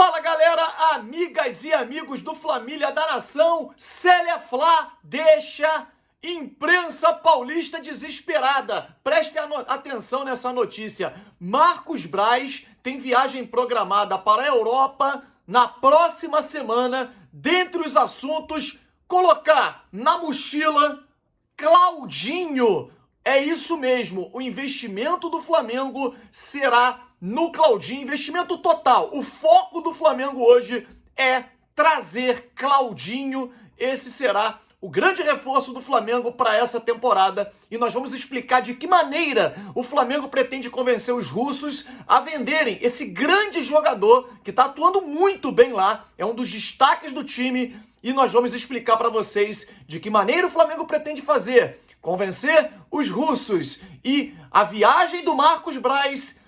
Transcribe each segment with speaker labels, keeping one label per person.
Speaker 1: Fala galera, amigas e amigos do Flamília da Nação, Célia-Flá deixa imprensa paulista desesperada. Prestem atenção nessa notícia. Marcos Braz tem viagem programada para a Europa na próxima semana. Dentre os assuntos, colocar na mochila Claudinho. É isso mesmo, o investimento do Flamengo será no Claudinho, investimento total. O foco do Flamengo hoje é trazer Claudinho. Esse será o grande reforço do Flamengo para essa temporada. E nós vamos explicar de que maneira o Flamengo pretende convencer os russos a venderem esse grande jogador que está atuando muito bem lá. É um dos destaques do time. E nós vamos explicar para vocês de que maneira o Flamengo pretende fazer. Convencer os russos. E a viagem do Marcos Braz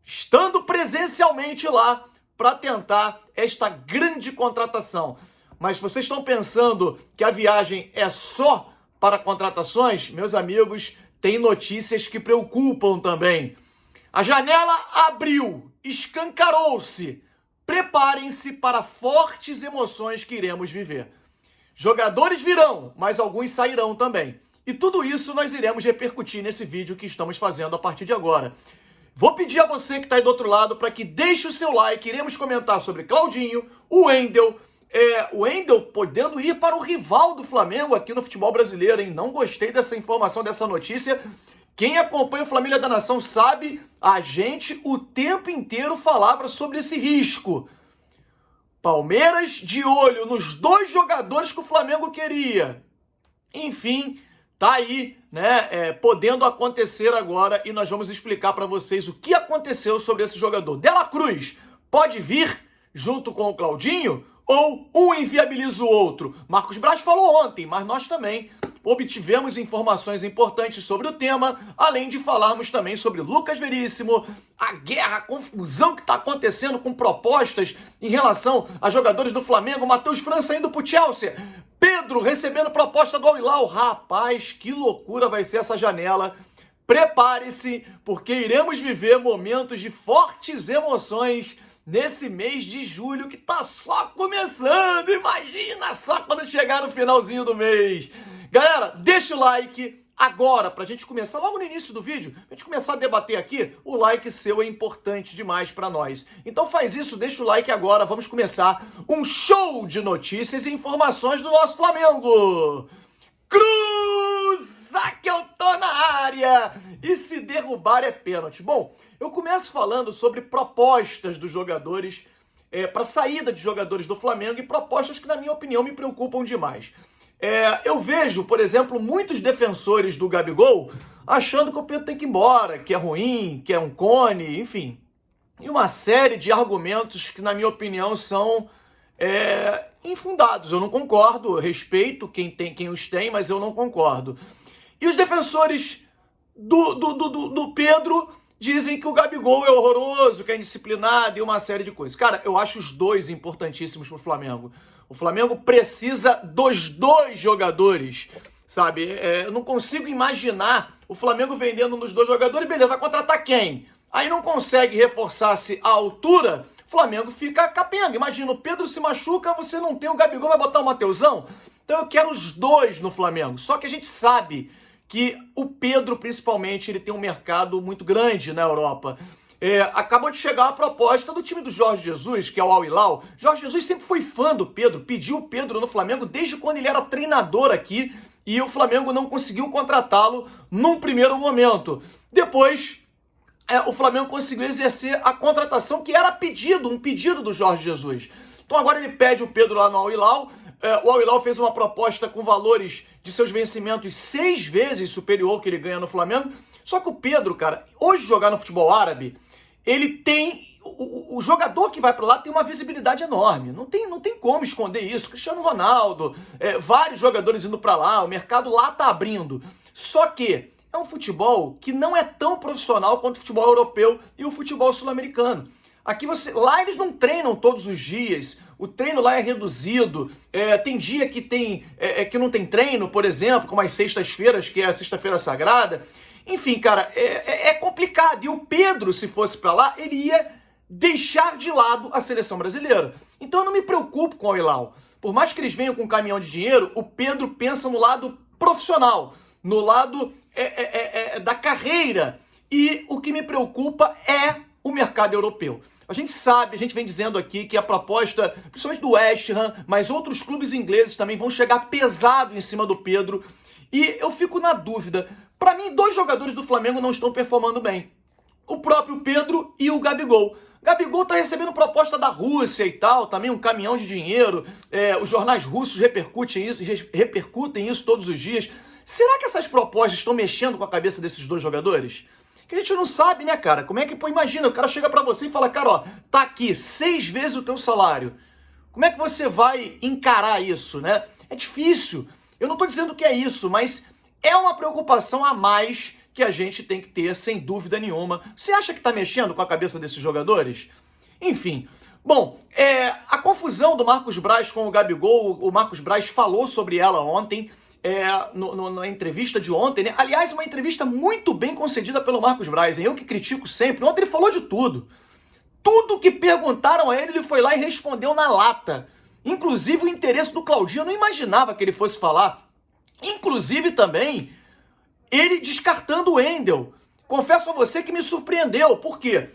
Speaker 1: estando presencialmente lá para tentar esta grande contratação. Mas vocês estão pensando que a viagem é só para contratações? Meus amigos, tem notícias que preocupam também. A janela abriu, escancarou-se. Preparem-se para fortes emoções que iremos viver. Jogadores virão, mas alguns sairão também. E tudo isso nós iremos repercutir nesse vídeo que estamos fazendo a partir de agora. Vou pedir a você que está aí do outro lado para que deixe o seu like. Iremos comentar sobre Claudinho, o Wendel podendo ir para o rival do Flamengo aqui no futebol brasileiro, hein? Não gostei dessa informação, dessa notícia. Quem acompanha o Flamília da Nação sabe, a gente o tempo inteiro falava sobre esse risco. Palmeiras de olho nos dois jogadores que o Flamengo queria. Enfim, tá aí, né, podendo acontecer agora e nós vamos explicar para vocês o que aconteceu sobre esse jogador. De La Cruz pode vir junto com o Claudinho ou um inviabiliza o outro? Marcos Braz falou ontem, mas nós também obtivemos informações importantes sobre o tema, além de falarmos também sobre Lucas Veríssimo, a guerra, a confusão que está acontecendo com propostas em relação a jogadores do Flamengo, Matheus França indo para o Chelsea, Pedro recebendo proposta do Al Hilal. Rapaz, que loucura vai ser essa janela. Prepare-se, porque iremos viver momentos de fortes emoções nesse mês de julho que tá só começando. Imagina só quando chegar no finalzinho do mês. Galera, deixa o like agora pra gente começar logo no início do vídeo, a gente começar a debater aqui. O like seu é importante demais pra nós. Então faz isso, deixa o like agora, vamos começar um show de informações do nosso Flamengo. Cruza que eu tô na área! E se derrubar é pênalti. Bom, eu começo falando sobre propostas dos jogadores, para saída de jogadores do Flamengo e propostas que, na minha opinião, me preocupam demais. Eu vejo, por exemplo, muitos defensores do Gabigol achando que o Pedro tem que ir embora, que é ruim, que é um cone, enfim. E uma série de argumentos que, na minha opinião, são infundados. Eu não concordo, eu respeito quem os tem, mas eu não concordo. E os defensores do Pedro dizem que o Gabigol é horroroso, que é indisciplinado e uma série de coisas. Cara, eu acho os dois importantíssimos pro Flamengo. O Flamengo precisa dos dois jogadores, sabe? Eu não consigo imaginar o Flamengo vendendo um dos dois jogadores, beleza, vai contratar quem? Aí não consegue reforçar-se à altura, o Flamengo fica capenga. Imagina, o Pedro se machuca, você não tem o Gabigol, vai botar o Mateusão? Então eu quero os dois no Flamengo. Só que a gente sabe que o Pedro, principalmente, ele tem um mercado muito grande na Europa. Acabou de chegar uma proposta do time do Jorge Jesus, que é o Al Hilal. Jorge Jesus sempre foi fã do Pedro, pediu o Pedro no Flamengo desde quando ele era treinador aqui, e o Flamengo não conseguiu contratá-lo num primeiro momento. Depois, o Flamengo conseguiu exercer a contratação que era um pedido do Jorge Jesus. Então agora ele pede o Pedro lá no Al Hilal. O Al Hilal fez uma proposta com valores de seus vencimentos 6 vezes superior ao que ele ganha no Flamengo. Só que o Pedro, cara, hoje jogar no futebol árabe, ele tem... O jogador que vai para lá tem uma visibilidade enorme. Não tem como esconder isso. Cristiano Ronaldo, vários jogadores indo para lá, o mercado lá tá abrindo. Só que é um futebol que não é tão profissional quanto o futebol europeu e o futebol sul-americano. Lá eles não treinam todos os dias, o treino lá é reduzido, tem dia que que não tem treino, por exemplo, como as sextas-feiras, que é a sexta-feira sagrada. Enfim, cara, é complicado. E o Pedro, se fosse pra lá, ele ia deixar de lado a seleção brasileira. Então eu não me preocupo com o Al-Hilal. Por mais que eles venham com um caminhão de dinheiro, o Pedro pensa no lado profissional, no lado da carreira. E o que me preocupa é o mercado europeu. A gente sabe, a gente vem dizendo aqui que a proposta, principalmente do West Ham, mas outros clubes ingleses também vão chegar pesado em cima do Pedro. E eu fico na dúvida. Para mim, 2 jogadores do Flamengo não estão performando bem. O próprio Pedro e o Gabigol. Gabigol tá recebendo proposta da Rússia e tal, também um caminhão de dinheiro. Os jornais russos repercutem isso todos os dias. Será que essas propostas estão mexendo com a cabeça desses 2 jogadores? Que a gente não sabe, né, cara? Como é que, imagina, o cara chega pra você e fala, cara, ó, tá aqui 6 vezes o teu salário. Como é que você vai encarar isso, né? É difícil. Eu não tô dizendo que é isso, mas é uma preocupação a mais que a gente tem que ter, sem dúvida nenhuma. Você acha que tá mexendo com a cabeça desses jogadores? Enfim. Bom, a confusão do Marcos Braz com o Gabigol, o Marcos Braz falou sobre ela ontem, na entrevista de ontem, né? Aliás, uma entrevista muito bem concedida pelo Marcos Braz, hein? Eu que critico sempre. Ontem ele falou de tudo. Tudo que perguntaram a ele foi lá e respondeu na lata. Inclusive o interesse do Claudinho, eu não imaginava que ele fosse falar. Inclusive também, ele descartando o Wendel. Confesso a você que me surpreendeu. Por quê?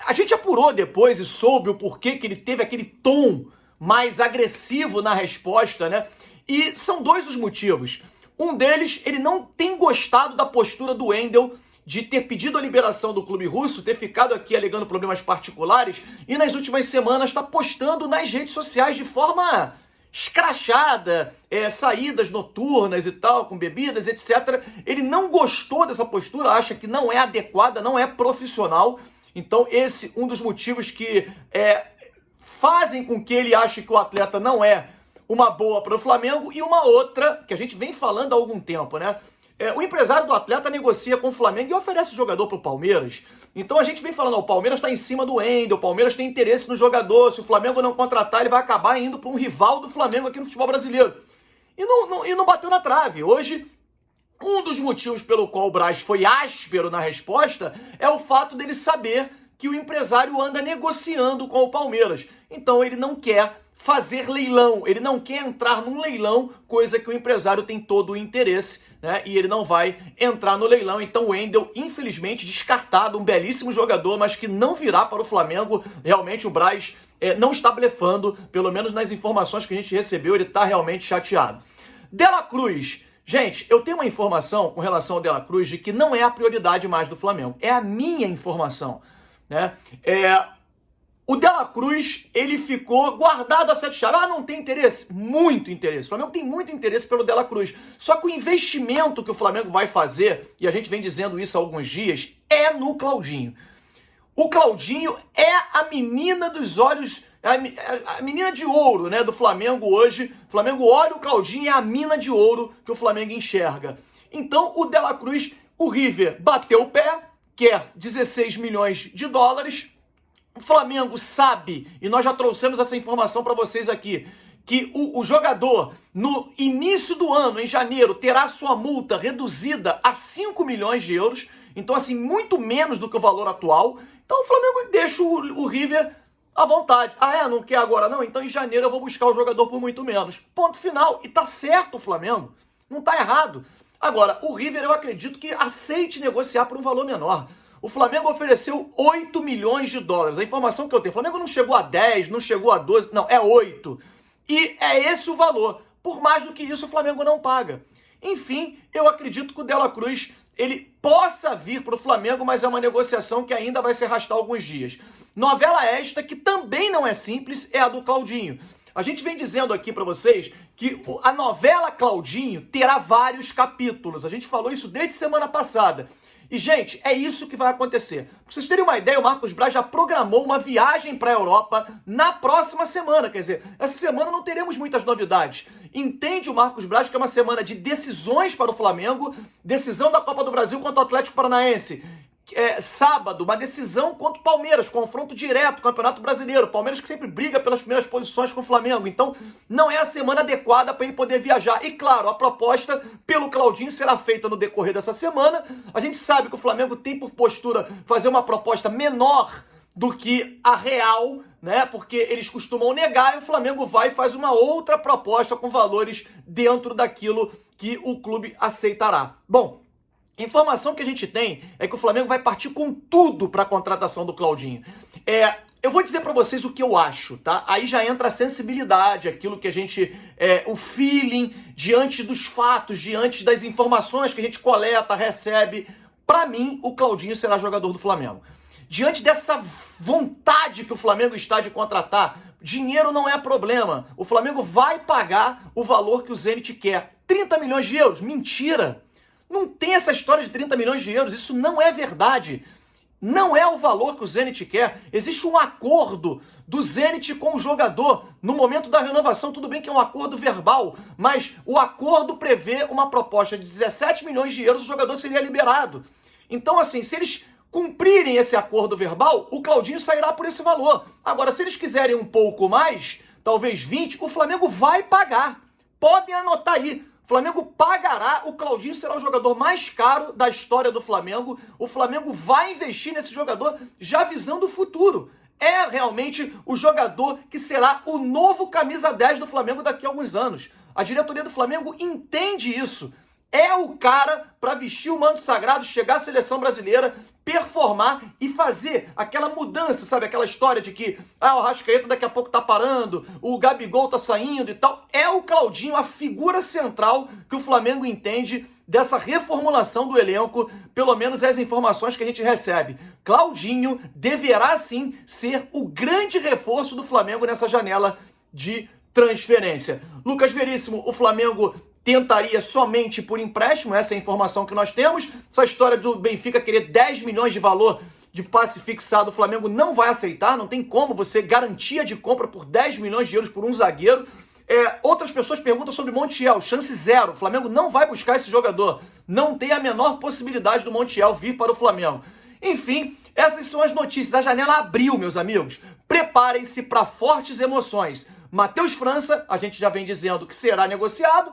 Speaker 1: A gente apurou depois e soube o porquê que ele teve aquele tom mais agressivo na resposta, né? E são 2 os motivos. Um deles, ele não tem gostado da postura do Wendel de ter pedido a liberação do clube russo, ter ficado aqui alegando problemas particulares e nas últimas semanas está postando nas redes sociais de forma escrachada, saídas noturnas e tal, com bebidas, etc. Ele não gostou dessa postura, acha que não é adequada, não é profissional. Então esse um dos motivos que fazem com que ele ache que o atleta não é uma boa para o Flamengo, e uma outra, que a gente vem falando há algum tempo, né? O empresário do atleta negocia com o Flamengo e oferece o jogador para o Palmeiras. Então a gente vem falando, o Palmeiras está em cima do Wendel, o Palmeiras tem interesse no jogador, se o Flamengo não contratar, ele vai acabar indo para um rival do Flamengo aqui no futebol brasileiro. E não bateu na trave. Hoje, um dos motivos pelo qual o Braz foi áspero na resposta é o fato dele saber que o empresário anda negociando com o Palmeiras. Então ele não quer fazer leilão, ele não quer entrar num leilão, coisa que o empresário tem todo o interesse, né? E ele não vai entrar no leilão. Então o Wendel, infelizmente, descartado, um belíssimo jogador, mas que não virá para o Flamengo. Realmente o Braz não está blefando, pelo menos nas informações que a gente recebeu, ele está realmente chateado. De La Cruz. Gente, eu tenho uma informação com relação ao De La Cruz de que não é a prioridade mais do Flamengo. É a minha informação, né? O De La Cruz, ele ficou guardado a 7 chaves. Não tem interesse? Muito interesse. O Flamengo tem muito interesse pelo De La Cruz. Só que o investimento que o Flamengo vai fazer, e a gente vem dizendo isso há alguns dias, é no Claudinho. O Claudinho é a menina dos olhos, a menina de ouro, né, do Flamengo hoje. O Flamengo olha o Claudinho e é a mina de ouro que o Flamengo enxerga. Então, o De La Cruz, o River bateu o pé, quer 16 milhões de dólares. O Flamengo sabe, e nós já trouxemos essa informação para vocês aqui, que o jogador, no início do ano, em janeiro, terá sua multa reduzida a 5 milhões de euros. Então, assim, muito menos do que o valor atual. Então, o Flamengo deixa o River à vontade. Não quer agora não? Então, em janeiro eu vou buscar o jogador por muito menos. Ponto final. E tá certo o Flamengo. Não tá errado. Agora, o River, eu acredito que aceite negociar por um valor menor. O Flamengo ofereceu 8 milhões de dólares. A informação que eu tenho, o Flamengo não chegou a 10, não chegou a 12, não, é 8. E é esse o valor. Por mais do que isso, o Flamengo não paga. Enfim, eu acredito que o De La Cruz, ele possa vir para o Flamengo, mas é uma negociação que ainda vai se arrastar alguns dias. Novela esta, que também não é simples, é a do Claudinho. A gente vem dizendo aqui para vocês que a novela Claudinho terá vários capítulos. A gente falou isso desde semana passada. E, gente, é isso que vai acontecer. Pra vocês terem uma ideia, o Marcos Braz já programou uma viagem para a Europa na próxima semana. Quer dizer, essa semana não teremos muitas novidades. Entende o Marcos Braz que é uma semana de decisões para o Flamengo, decisão da Copa do Brasil contra o Atlético Paranaense. Sábado, uma decisão contra o Palmeiras, confronto direto, Campeonato Brasileiro. Palmeiras que sempre briga pelas primeiras posições com o Flamengo. Então, não é a semana adequada para ele poder viajar. E claro, a proposta pelo Claudinho será feita no decorrer dessa semana. A gente sabe que o Flamengo tem por postura fazer uma proposta menor do que a real, né? Porque eles costumam negar e o Flamengo vai e faz uma outra proposta com valores dentro daquilo que o clube aceitará. Bom, informação que a gente tem é que o Flamengo vai partir com tudo para a contratação do Claudinho. Eu vou dizer para vocês o que eu acho, tá? Aí já entra a sensibilidade, aquilo que a gente, o feeling diante dos fatos, diante das informações que a gente coleta, recebe. Para mim, o Claudinho será jogador do Flamengo. Diante dessa vontade que o Flamengo está de contratar, dinheiro não é problema. O Flamengo vai pagar o valor que o Zenit quer. 30 milhões de euros? Mentira! Não tem essa história de 30 milhões de euros. Isso não é verdade. Não é o valor que o Zenit quer. Existe um acordo do Zenit com o jogador. No momento da renovação, tudo bem que é um acordo verbal, mas o acordo prevê uma proposta de 17 milhões de euros, o jogador seria liberado. Então, assim, se eles cumprirem esse acordo verbal, o Claudinho sairá por esse valor. Agora, se eles quiserem um pouco mais, talvez 20, o Flamengo vai pagar. Podem anotar aí. O Flamengo pagará, o Claudinho será o jogador mais caro da história do Flamengo. O Flamengo vai investir nesse jogador já visando o futuro. É realmente o jogador que será o novo camisa 10 do Flamengo daqui a alguns anos. A diretoria do Flamengo entende isso. É o cara para vestir o manto sagrado, chegar à seleção brasileira, performar e fazer aquela mudança, sabe? Aquela história de que o Arrascaeta daqui a pouco tá parando, o Gabigol tá saindo e tal. É o Claudinho, a figura central que o Flamengo entende dessa reformulação do elenco, pelo menos as informações que a gente recebe. Claudinho deverá sim ser o grande reforço do Flamengo nessa janela de transferência. Lucas Veríssimo, o Flamengo tentaria somente por empréstimo, essa é a informação que nós temos. Essa história do Benfica querer 10 milhões de valor de passe fixado, o Flamengo não vai aceitar, não tem como você garantia de compra por 10 milhões de euros por um zagueiro. Outras pessoas perguntam sobre Montiel, chance zero, o Flamengo não vai buscar esse jogador, não tem a menor possibilidade do Montiel vir para o Flamengo. Enfim, essas são as notícias, a janela abriu, meus amigos, preparem-se para fortes emoções. Matheus França, a gente já vem dizendo que será negociado.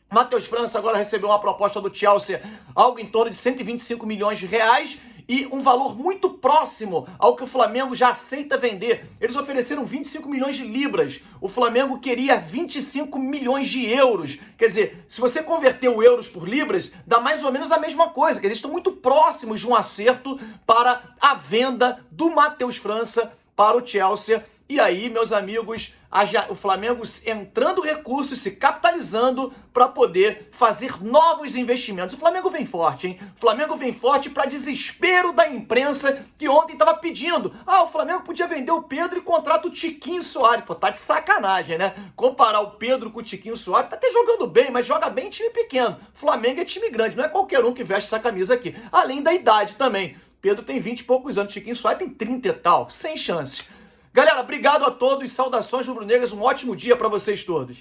Speaker 1: Matheus França agora recebeu uma proposta do Chelsea, algo em torno de 125 milhões de reais e um valor muito próximo ao que o Flamengo já aceita vender. Eles ofereceram 25 milhões de libras, o Flamengo queria 25 milhões de euros. Quer dizer, se você converter o euros por libras, dá mais ou menos a mesma coisa, que eles estão muito próximos de um acerto para a venda do Matheus França para o Chelsea. E aí, meus amigos, o Flamengo entrando recursos, se capitalizando para poder fazer novos investimentos. O Flamengo vem forte, hein? O Flamengo vem forte para desespero da imprensa que ontem estava pedindo. O Flamengo podia vender o Pedro e contrata o Tiquinho Soares. Pô, tá de sacanagem, né? Comparar o Pedro com o Tiquinho Soares, tá até jogando bem, mas joga bem em time pequeno. Flamengo é time grande, não é qualquer um que veste essa camisa aqui. Além da idade também. Pedro tem 20 e poucos anos, Tiquinho Soares tem 30 e tal, sem chances. Galera, obrigado a todos, saudações rubro-negras, um ótimo dia para vocês todos.